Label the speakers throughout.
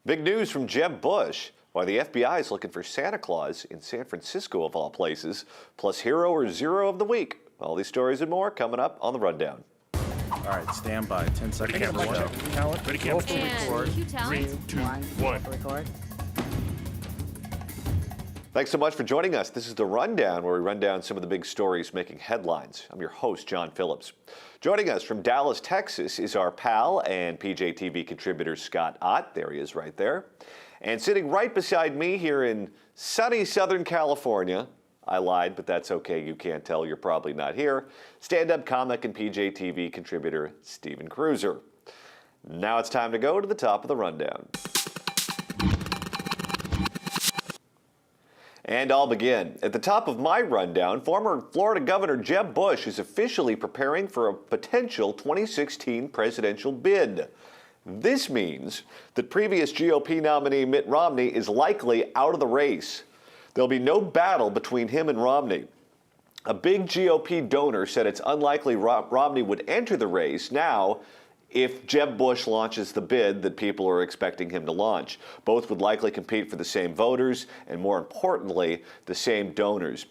Speaker 1: Big news from Jeb Bush. Why the FBI is looking for Santa Claus in San Francisco, of all places, plus hero or zero of the week. All these stories and more coming up on the Rundown.
Speaker 2: All right, stand by. 10 seconds.
Speaker 3: Ready, camera.
Speaker 2: Ready, camera.
Speaker 3: And cue talent.
Speaker 2: 3, 2, 1.
Speaker 4: Record.
Speaker 1: Thanks so much for joining us. This is the Rundown, where we run down some of the big stories making headlines. I'm your host, John Phillips. Joining us from Dallas, Texas, is our pal and PJTV contributor, Scott Ott. There he is right there. And sitting right beside me here in sunny Southern California, I lied, but that's okay. You can't tell. You're probably not here. Stand-up comic and PJTV contributor, Stephen Cruiser. Now it's time to go to the top of the Rundown. And I'll begin. At the top of my rundown, former Florida Governor Jeb Bush is officially preparing for a potential 2016 presidential bid. This means that previous GOP nominee Mitt Romney is likely out of the race. There'll be no battle between him and Romney. A big GOP donor said it's unlikely Romney would enter the race now if Jeb Bush launches the bid that people are expecting him to launch. Both would likely compete for the same voters and, more importantly, the same donors.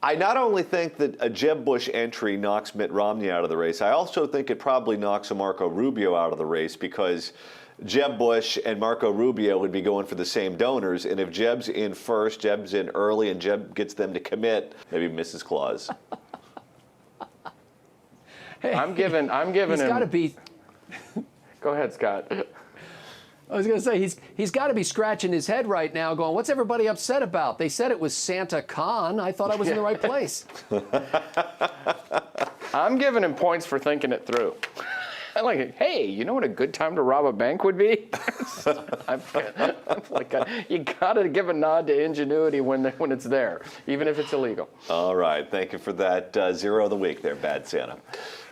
Speaker 1: I not only think that a Jeb Bush entry knocks Mitt Romney out of the race, I also think it probably knocks a Marco Rubio out of the race, because Jeb Bush and Marco Rubio would be going for the same donors, and if Jeb's in first, Jeb's in early, and Jeb gets them to commit, maybe Mrs. Claus.
Speaker 5: Hey, I'm giving
Speaker 4: He's
Speaker 5: him.
Speaker 4: got to be.
Speaker 5: Go ahead, Scott.
Speaker 4: I was going to say he's got to be scratching his head right now, going, "What's everybody upset about? They said it was Santa Con. I thought I was in the right place."
Speaker 5: I'm giving him points for thinking it through. I'm like, hey, you know what a good time to rob a bank would be? I'm like, you got to give a nod to ingenuity when it's there, even if it's illegal.
Speaker 1: All right. Thank you for that zero of the week there, Bad Santa.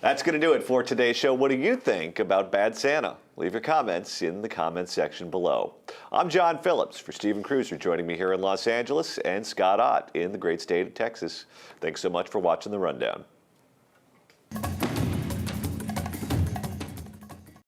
Speaker 1: That's going to do it for today's show. What do you think about Bad Santa? Leave your comments in the comments section below. I'm John Phillips for Stephen Cruiser, joining me here in Los Angeles, and Scott Ott in the great state of Texas. Thanks so much for watching The Rundown.